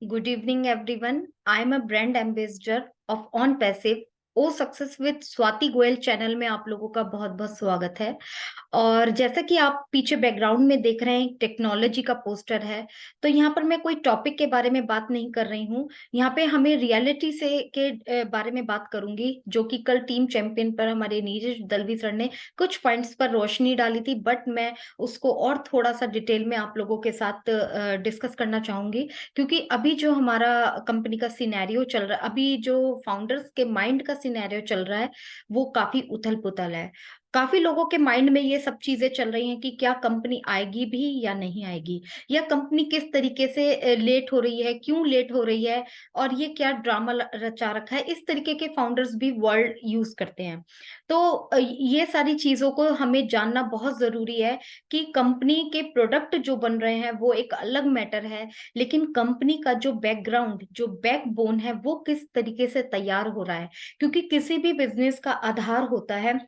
Good evening, everyone. I am a brand ambassador of On Passive. ओ success with Swati Goyal channel में आप लोगों का बहुत बहुत स्वागत है। और जैसा कि आप पीछे बैकग्राउंड में देख रहे हैं, टेक्नोलॉजी का पोस्टर है। तो यहाँ पर मैं कोई टॉपिक के बारे में बात नहीं कर रही हूँ। यहाँ पे हमें रियलिटी से के बारे में बात करूंगी, जो कि कल टीम चैंपियन पर हमारे नीरज दलवी सर ने कुछ पॉइंट्स पर रोशनी डाली थी, बट मैं उसको और थोड़ा सा डिटेल में आप लोगों के साथ डिस्कस करना चाहूंगी। क्योंकि अभी जो हमारा कंपनी का सिनेरियो चल रहा है, अभी जो फाउंडर्स के माइंड का सिनेरियो चल रहा है, वो काफी उथल पुथल है। काफी लोगों के माइंड में ये सब चीजें चल रही हैं कि क्या कंपनी आएगी भी या नहीं आएगी, या कंपनी किस तरीके से लेट हो रही है, क्यों लेट हो रही है, और ये क्या ड्रामा रचा रखा है। इस तरीके के फाउंडर्स भी वर्ड यूज करते हैं। तो ये सारी चीजों को हमें जानना बहुत जरूरी है कि कंपनी के प्रोडक्ट जो बन रहे हैं वो एक अलग मैटर है, लेकिन कंपनी का जो बैकग्राउंड, जो बैकबोन है, वो किस तरीके से तैयार हो रहा है। क्योंकि किसी भी बिजनेस का आधार होता है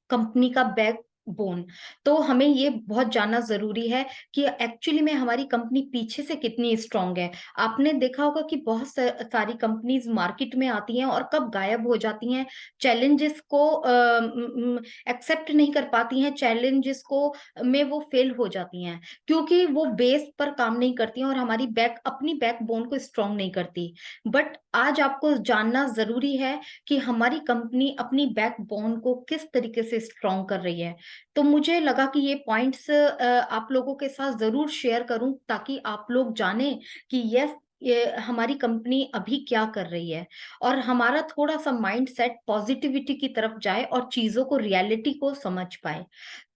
कंपनी का बैक बोन। तो हमें ये बहुत जानना जरूरी है कि एक्चुअली में हमारी कंपनी पीछे से कितनी स्ट्रांग है। आपने देखा होगा कि बहुत सारी कंपनीज मार्केट में आती हैं और कब गायब हो जाती हैं। चैलेंजेस को एक्सेप्ट नहीं कर पाती हैं, चैलेंजेस को में वो फेल हो जाती हैं, क्योंकि वो बेस पर काम नहीं करती हैं और हमारी अपनी बैकबोन को स्ट्रांग नहीं करती। बट आज आपको जानना जरूरी है कि हमारी कंपनी अपनी बैकबोन को किस तरीके से स्ट्रॉन्ग कर रही है। तो मुझे लगा कि ये पॉइंट्स आप लोगों के साथ जरूर शेयर करूं, ताकि आप लोग जाने कि यस, ये हमारी कंपनी अभी क्या कर रही है, और हमारा थोड़ा सा माइंड सेट पॉजिटिविटी की तरफ जाए और चीजों को, रियलिटी को समझ पाए।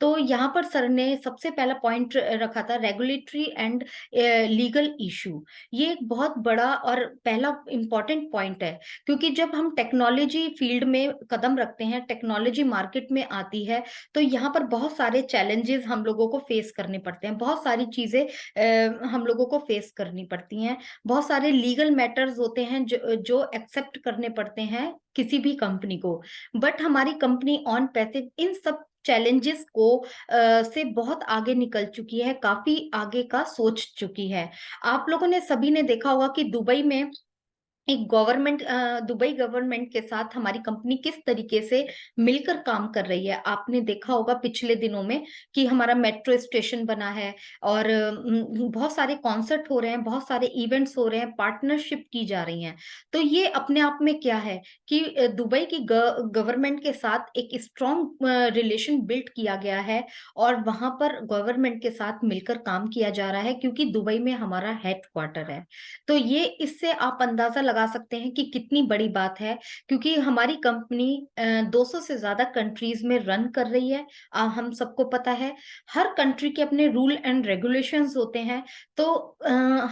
तो यहाँ पर सर ने सबसे पहला पॉइंट रखा था रेगुलेटरी एंड लीगल इशू। ये एक बहुत बड़ा और पहला इंपॉर्टेंट पॉइंट है, क्योंकि जब हम टेक्नोलॉजी फील्ड में कदम रखते हैं, टेक्नोलॉजी मार्केट में आती है, तो यहाँ पर बहुत सारे चैलेंजेस हम लोगों को फेस करने पड़ते हैं, बहुत सारी चीजें हम लोगों को फेस करनी पड़ती हैं। बहुत सारे लीगल मैटर्स होते हैं जो एक्सेप्ट करने पड़ते हैं किसी भी कंपनी को। बट हमारी कंपनी ऑन पैसिव इन सब चैलेंजेस को से बहुत आगे निकल चुकी है, काफी आगे का सोच चुकी है। आप लोगों ने, सभी ने देखा होगा कि दुबई में एक दुबई गवर्नमेंट के साथ हमारी कंपनी किस तरीके से मिलकर काम कर रही है। आपने देखा होगा पिछले दिनों में कि हमारा मेट्रो स्टेशन बना है, और बहुत सारे कॉन्सर्ट हो रहे हैं, बहुत सारे इवेंट्स हो रहे हैं, पार्टनरशिप की जा रही हैं। तो ये अपने आप में क्या है कि दुबई की गवर्नमेंट के साथ एक स्ट्रॉन्ग रिलेशन बिल्ड किया गया है, और वहां पर गवर्नमेंट के साथ मिलकर काम किया जा रहा है, क्योंकि दुबई में हमारा हेडक्वार्टर है। तो ये, इससे आप अंदाजा लगा सकते हैं कि कितनी बड़ी बात है, क्योंकि हमारी कंपनी 200 से ज्यादा कंट्रीज में रन कर रही है। हम सबको पता है, हर कंट्री के अपने रूल एंड रेगुलेशंस होते हैं। तो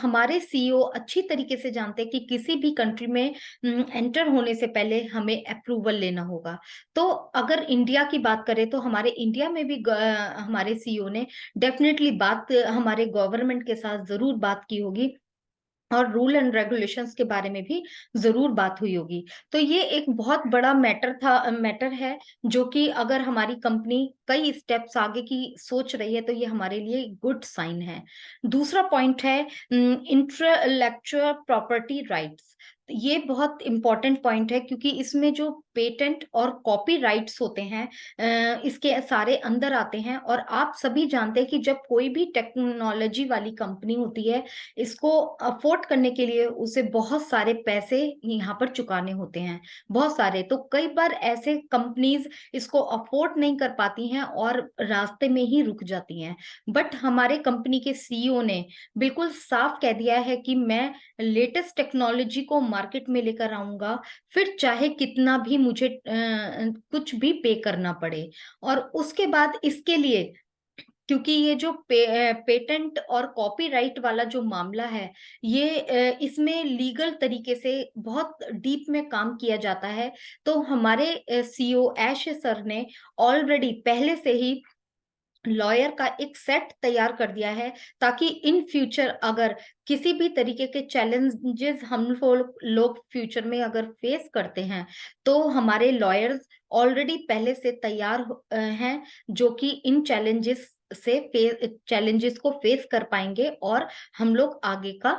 हमारे सीईओ अच्छी तरीके से जानते हैं कि किसी भी कंट्री में एंटर होने से पहले हमें अप्रूवल लेना होगा। तो अगर इंडिया की बात करें, तो हमारे इंडिया में भी हमारे सीईओ ने डेफिनेटली बात, हमारे गवर्नमेंट के साथ जरूर बात की होगी, और रूल एंड रेगुलेशंस के बारे में भी जरूर बात हुई होगी। तो ये एक बहुत बड़ा मैटर है, जो कि अगर हमारी कंपनी कई स्टेप्स आगे की सोच रही है, तो ये हमारे लिए गुड साइन है। दूसरा पॉइंट है इंटेलेक्चुअल प्रॉपर्टी राइट्स। ये बहुत इंपॉर्टेंट पॉइंट है, क्योंकि इसमें जो पेटेंट और कॉपीराइट्स होते हैं इसके सारे अंदर आते हैं। और आप सभी जानते हैं कि जब कोई भी टेक्नोलॉजी वाली कंपनी होती है, इसको अफोर्ड करने के लिए उसे बहुत सारे पैसे यहाँ पर चुकाने होते हैं, बहुत सारे। तो कई बार ऐसे कंपनीज इसको अफोर्ड नहीं कर पाती हैं और रास्ते में ही रुक जाती हैं। बट हमारे कंपनी के सीईओ ने बिल्कुल साफ कह दिया है कि मैं लेटेस्ट टेक्नोलॉजी को मार्केट में लेकर आऊंगा, फिर चाहे कितना भी मुझे कुछ भी पे करना पड़े। और उसके बाद इसके लिए, क्योंकि ये जो पेटेंट और कॉपीराइट वाला जो मामला है, ये इसमें लीगल तरीके से बहुत डीप में काम किया जाता है। तो हमारे सीईओ ऐश सर ने ऑलरेडी पहले से ही लॉयर का एक सेट तैयार कर दिया है, ताकि इन फ्यूचर अगर किसी भी तरीके के चैलेंजेस हम लोग फ्यूचर में अगर फेस करते हैं, तो हमारे लॉयर्स ऑलरेडी पहले से तैयार हैं, जो कि इन चैलेंजेस से चैलेंजेस को फेस कर पाएंगे और हम लोग आगे का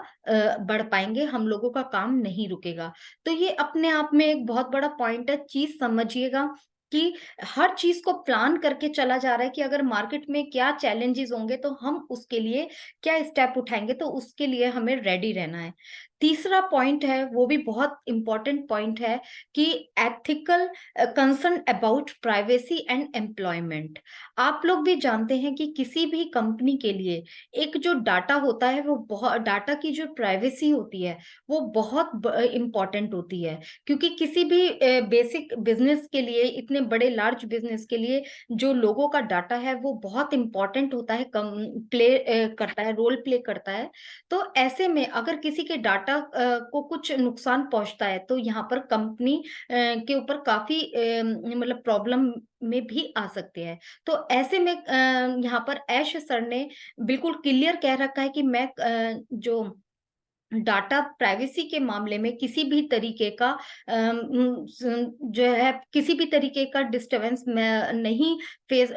बढ़ पाएंगे, हम लोगों का काम नहीं रुकेगा। तो ये अपने आप में एक बहुत बड़ा पॉइंट है। चीज समझिएगा कि हर चीज को प्लान करके चला जा रहा है कि अगर मार्केट में क्या चैलेंजेस होंगे तो हम उसके लिए क्या स्टेप उठाएंगे, तो उसके लिए हमें रेडी रहना है। तीसरा पॉइंट है, वो भी बहुत इंपॉर्टेंट पॉइंट है, कि ethical concern about privacy and employment. आप लोग भी जानते हैं कि किसी भी कंपनी के लिए एक जो डाटा होता है, वो बहुत, डाटा की जो प्राइवेसी होती है वो बहुत इंपॉर्टेंट होती है। क्योंकि किसी भी बेसिक बिजनेस के लिए, इतने बड़े लार्ज बिजनेस के लिए जो लोगों का डाटा है वो बहुत इंपॉर्टेंट होता है, कम प्ले करता है, रोल प्ले करता है। तो ऐसे में अगर किसी के डाटा को कुछ नुकसान पहुंचता है तो यहाँ पर कंपनी के ऊपर काफी मतलब प्रॉब्लम में भी आ सकते हैं। तो ऐसे में यहाँ पर ऐश सर ने बिल्कुल क्लियर कह रखा है कि मैं जो डाटा प्राइवेसी के मामले में किसी भी तरीके का जो है, किसी भी तरीके का डिस्टरबेंस मैं नहीं फेस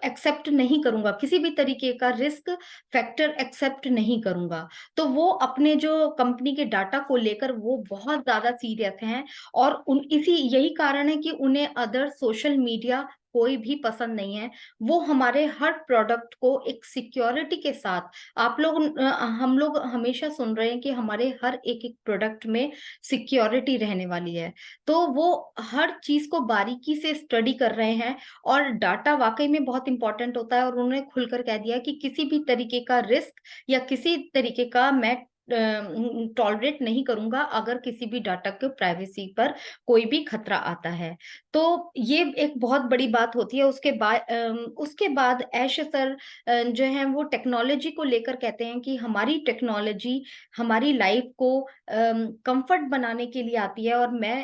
एक्सेप्ट नहीं करूंगा, किसी भी तरीके का रिस्क फैक्टर एक्सेप्ट नहीं करूंगा। तो वो अपने जो कंपनी के डाटा को लेकर वो बहुत ज्यादा सीरियस हैं। और उन इसी यही कारण है कि उन्हें अदर सोशल मीडिया कोई भी पसंद नहीं है। वो हमारे हर प्रोडक्ट को एक सिक्योरिटी के साथ, आप लोग हम लोग हमेशा सुन रहे हैं कि हमारे हर एक एक प्रोडक्ट में सिक्योरिटी रहने वाली है। तो वो हर चीज को बारीकी से स्टडी कर रहे हैं। और डाटा वाकई में बहुत इंपॉर्टेंट होता है, और उन्होंने खुलकर कह दिया कि किसी भी तरीके का रिस्क या किसी तरीके का मैं टॉलरेट नहीं करूंगा अगर किसी भी डाटा के प्राइवेसी पर कोई भी खतरा आता है। तो ये एक बहुत बड़ी बात होती है। उसके बाद ऐश सर जो है वो टेक्नोलॉजी को लेकर कहते हैं कि हमारी टेक्नोलॉजी हमारी लाइफ को कंफर्ट बनाने के लिए आती है। और मैं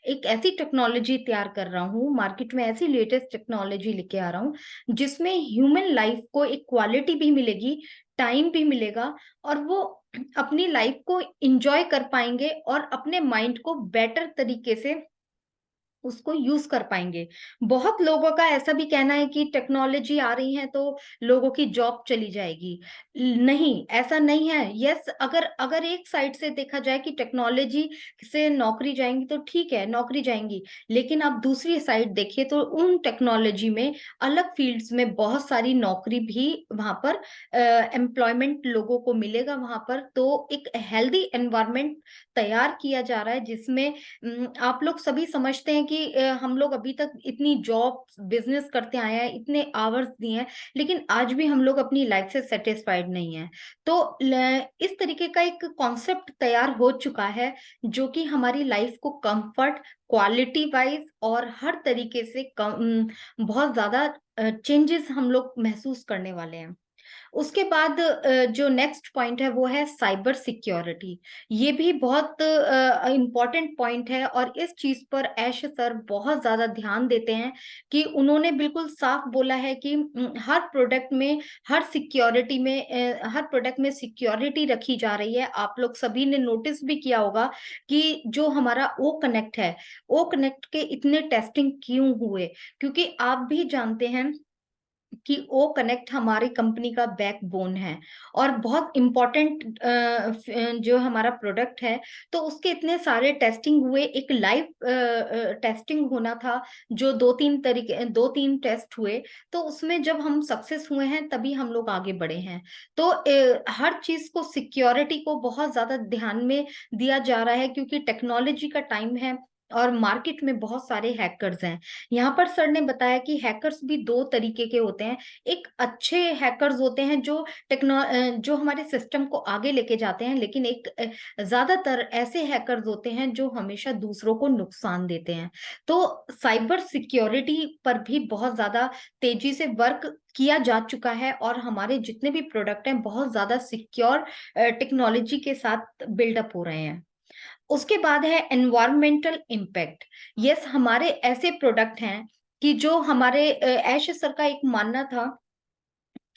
एक ऐसी टेक्नोलॉजी तैयार कर रहा हूँ, मार्केट में ऐसी लेटेस्ट टेक्नोलॉजी लेके आ रहा हूँ जिसमें ह्यूमन लाइफ को एक क्वालिटी भी मिलेगी, टाइम भी मिलेगा, और वो अपनी लाइफ को एंजॉय कर पाएंगे और अपने माइंड को बेटर तरीके से उसको यूज कर पाएंगे। बहुत लोगों का ऐसा भी कहना है कि टेक्नोलॉजी आ रही है तो लोगों की जॉब चली जाएगी। नहीं, ऐसा नहीं है। यस, अगर अगर एक साइड से देखा जाए कि टेक्नोलॉजी से नौकरी जाएंगी तो ठीक है, नौकरी जाएंगी। लेकिन आप दूसरी साइड देखिए तो उन टेक्नोलॉजी में अलग फील्ड्स में बहुत सारी नौकरी भी वहां पर एम्प्लॉयमेंट लोगों को मिलेगा वहां पर। तो एक हेल्दी एनवायरनमेंट तैयार किया जा रहा है जिसमें आप लोग सभी समझते हैं कि हम लोग अभी तक इतनी जॉब बिजनेस करते आए हैं, इतने आवर्स दिए हैं, लेकिन आज भी हम लोग अपनी लाइफ से सेटिस्फाइड नहीं है। तो इस तरीके का एक कॉन्सेप्ट तैयार हो चुका है जो कि हमारी लाइफ को कंफर्ट, क्वालिटी वाइज और हर तरीके से बहुत ज्यादा चेंजेस हम लोग महसूस करने वाले हैं। उसके बाद जो नेक्स्ट पॉइंट है वो है साइबर सिक्योरिटी। ये भी बहुत इम्पोर्टेंट पॉइंट है, और इस चीज पर ऐश सर बहुत ज्यादा ध्यान देते हैं कि उन्होंने बिल्कुल साफ बोला है कि हर प्रोडक्ट में, हर प्रोडक्ट में सिक्योरिटी रखी जा रही है। आप लोग सभी ने नोटिस भी किया होगा कि जो हमारा ओ कनेक्ट है, ओ कनेक्ट के इतने टेस्टिंग क्यों हुए, क्योंकि आप भी जानते हैं कि ओ कनेक्ट हमारी कंपनी का बैकबोन है और बहुत इम्पोर्टेंट जो हमारा प्रोडक्ट है। तो उसके इतने सारे टेस्टिंग हुए, एक लाइव टेस्टिंग होना था जो दो तीन टेस्ट हुए। तो उसमें जब हम सक्सेस हुए हैं तभी हम लोग आगे बढ़े हैं। तो हर चीज को, सिक्योरिटी को बहुत ज्यादा ध्यान में दिया जा रहा है क्योंकि टेक्नोलॉजी का टाइम है और मार्केट में बहुत सारे हैकर्स हैं। यहाँ पर सर ने बताया कि हैकर्स भी दो तरीके के होते हैं। एक अच्छे हैकर्स होते हैं जो हमारे सिस्टम को आगे लेके जाते हैं, लेकिन एक ज्यादातर ऐसे हैकर्स होते हैं जो हमेशा दूसरों को नुकसान देते हैं। तो साइबर सिक्योरिटी पर भी बहुत ज्यादा तेजी से वर्क किया जा चुका है और हमारे जितने भी प्रोडक्ट हैं बहुत ज्यादा सिक्योर टेक्नोलॉजी के साथ बिल्डअप हो रहे हैं। उसके बाद है एनवायरमेंटल इम्पैक्ट। यस, हमारे ऐसे प्रोडक्ट हैं कि जो हमारे ऐश सर का एक मानना था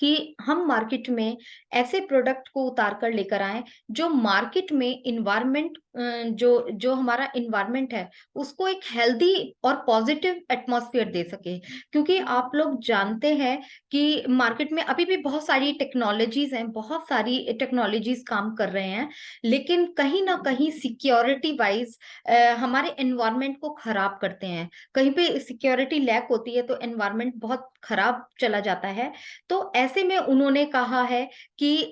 कि हम मार्केट में ऐसे प्रोडक्ट को उतार कर लेकर आएँ, जो मार्केट में एनवायरनमेंट जो जो हमारा एनवायरनमेंट है, उसको एक हेल्दी और पॉजिटिव एटमॉस्फेयर दे सके। क्योंकि आप लोग जानते हैं कि मार्केट में अभी भी बहुत सारी टेक्नोलॉजीज़ हैं, बहुत सारी टेक्नोलॉजीज़ काम कर रहे हैं, लेकिन कहीं न कहीं सिक्योरिटी वाइज़ हमारे एनवायरनमेंट को खराब करते हैं। कहीं पे सिक्योरिटी लैक होती है तो एनवायरनमेंट बहुत खराब चला जाता है। तो ऐसे में उन्होंने कहा है कि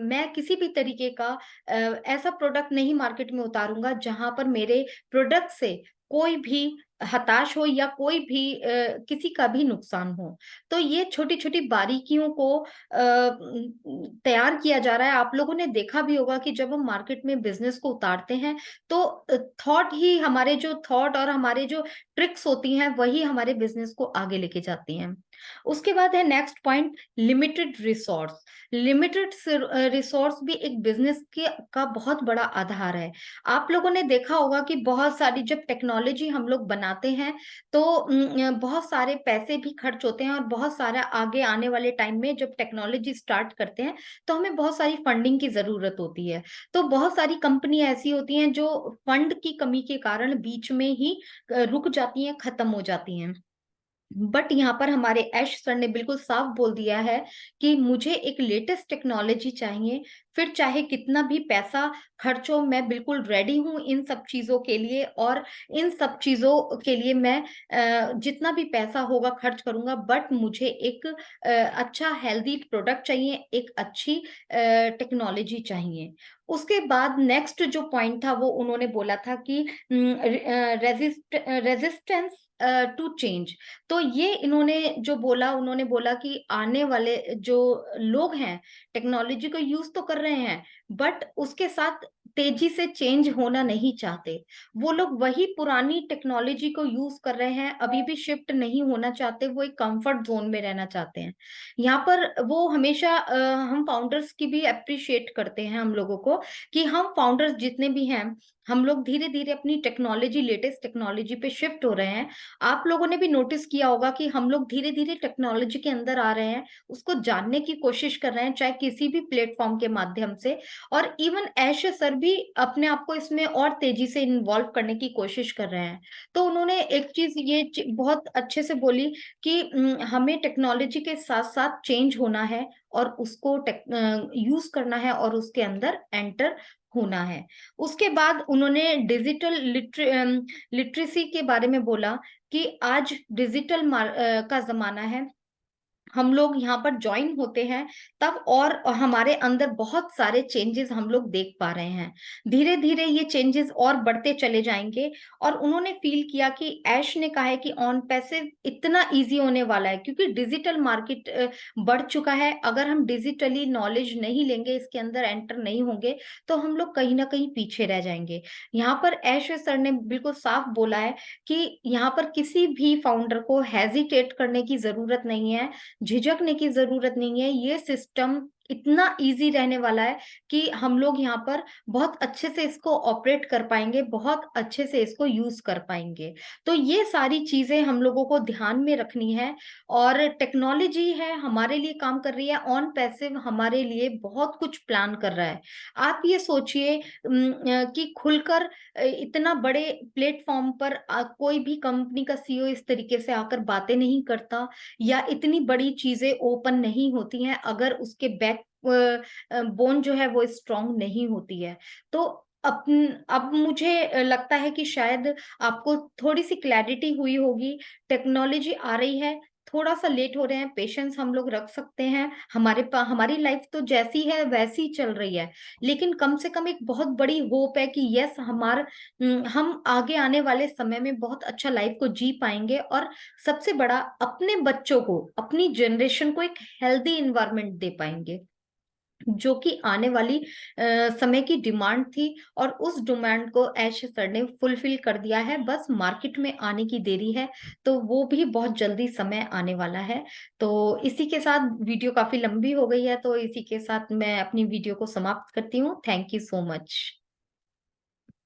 मैं किसी भी तरीके का ऐसा प्रोडक्ट नहीं मार्केट में उतारूँगा जहाँ पर मेरे प्रोडक्ट से कोई भी हताश हो या कोई भी किसी का भी नुकसान हो। तो ये छोटी-छोटी बारीकियों को तैयार किया जा रहा है। आप लोगों ने देखा भी होगा कि जब हम मार्केट में बिज़नेस को उतारते हैं तो थॉट ही हमारे जो थॉट और हमारे जो ट्रिक्स होती हैं वही हमारे बिज़नेस को आगे लेके जाती हैं। उसके बाद है next point, limited resource. Resource भी एक बिज़नेस के का बहुत बड़ा आधार है। आप लोगों ने देखा होगा कि बहुत सारी जब टेक्नोलॉजी हम लोग बनाते हैं तो बहुत सारे पैसे भी खर्च होते हैं और बहुत सारा आगे आने वाले टाइम में जब टेक्नोलॉजी स्टार्ट करते हैं तो हमें बहुत सारी फंडिंग की ज़रूरत होती है। तो बहुत सारी कंपनी ऐसी होती हैं जो फंड की कमी के कारण बीच में ही रुक जाती हैं, खत्म हो जाती हैं। बट यहाँ पर हमारे ऐश सर ने बिल्कुल साफ बोल दिया है कि मुझे एक लेटेस्ट टेक्नोलॉजी चाहिए, फिर चाहे कितना भी पैसा खर्च हो, मैं बिल्कुल रेडी हूँ इन सब चीज़ों के लिए और इन सब चीज़ों के लिए मैं जितना भी पैसा होगा खर्च करूँगा, बट मुझे एक अच्छा हेल्दी प्रोडक्ट चाहिए, एक अच्छी टेक्नोलॉजी चाहिए। उसके बाद नेक्स्ट जो पॉइंट था वो उन्होंने बोला था कि रेजिस्टेंस टू चेंज। तो ये इन्होंने जो बोला उन्होंने बोला कि आने वाले जो लोग हैं टेक्नोलॉजी को यूज तो कर रहे हैं बट उसके साथ तेजी से चेंज होना नहीं चाहते। वो लोग वही पुरानी टेक्नोलॉजी को यूज कर रहे हैं, अभी भी शिफ्ट नहीं होना चाहते, वो एक कंफर्ट जोन में रहना चाहते हैं। यहाँ पर वो हमेशा हम फाउंडर्स की भी अप्रिशिएट करते हैं हम लोगों को कि हम फाउंडर्स जितने भी हैं हम लोग धीरे धीरे अपनी टेक्नोलॉजी लेटेस्ट टेक्नोलॉजी पे शिफ्ट हो रहे हैं। आप लोगों ने भी नोटिस किया होगा कि हम लोग धीरे-धीरे टेक्नोलॉजी के अंदर आ रहे हैं, उसको जानने की कोशिश कर रहे हैं, चाहे किसी भी प्लेटफ़ॉर्म के माध्यम से। और इवन ऐश सर भी अपने आप को इसमें और तेज़ी से इन्वॉल्व करने की कोशिश कर रहे हैं। तो उन्होंने एक चीज़ ये च बहुत अच्छे से बोली कि हमें टेक्नोलॉजी के साथ-साथ चेंज होना है और उसको यूज़ करना है और उसके अंदर एंटर होना है। उसके बाद उन्होंने डिजिटल लिटरेसी के बारे में बोला कि आज का ज़माना है। हम लोग यहाँ पर जॉइन होते हैं तब और हमारे अंदर बहुत सारे चेंजेस हम लोग देख पा रहे हैं। धीरे-धीरे ये चेंजेस और बढ़ते चले जाएँगे और उन्होंने फ़ील किया कि ऐश ने कहा है कि ऑन पैसिव इतना ईज़ी होने वाला है क्योंकि डिजिटल मार्केट बढ़ चुका है। अगर हम डिजिटली नॉलेज नहीं लेंगे, इसके अंदर एंटर नहीं होंगे, तो हम लोग कहीं न कहीं पीछे रह जाएँगे। यहाँ पर ऐश सर ने बिल्कुल साफ बोला है कि यहाँ पर किसी भी फाउंडर को हेजिटेट करने की ज़रूरत नहीं है, झिझकने की ज़रूरत नहीं है, ये सिस्टम इतना ईज़ी रहने वाला है कि हम लोग यहाँ पर बहुत अच्छे से इसको ऑपरेट कर पाएँगे, बहुत अच्छे से इसको यूज़ कर पाएँगे। तो ये सारी चीज़ें हम लोगों को ध्यान में रखनी है और टेक्नोलॉजी है, हमारे लिए काम कर रही है, ऑन पैसिव हमारे लिए बहुत कुछ प्लान कर रहा है। आप ये सोचिए कि खुलकर इतना बड़े प्लेटफ़ॉर्म पर कोई भी कंपनी का सीईओ इस तरीके से आकर बातें नहीं करता या इतनी बड़ी चीज़ें ओपन नहीं होती हैं अगर उसके बोन जो है वो स्ट्रॉन्ग नहीं होती है। तो अब मुझे लगता है कि शायद आपको थोड़ी-सी क्लैरिटी हुई होगी, टेक्नोलॉजी आ रही है, थोड़ा-सा लेट हो रहे हैं, पेशेंस हम लोग रख सकते हैं, हमारी लाइफ़ तो जैसी है वैसी चल रही है। लेकिन कम से कम एक बहुत बड़ी होप है कि यस हम आगे आने वाले समय में बहुत अच्छा लाइफ़ को जी पाएँगे और सबसे बड़ा अपने बच्चों को, अपनी जनरेशन को एक हेल्दी एनवायरनमेंट दे पाएँगे, जो कि आने वाली समय की डिमांड थी और उस डिमांड को ऐश सर ने फुलफिल कर दिया है, बस मार्केट में आने की देरी है, तो वो भी बहुत जल्दी समय आने वाला है। तो इसी के साथ वीडियो काफ़ी लंबी हो गई है, तो इसी के साथ मैं अपनी वीडियो को समाप्त करती हूँ। Thank you so much.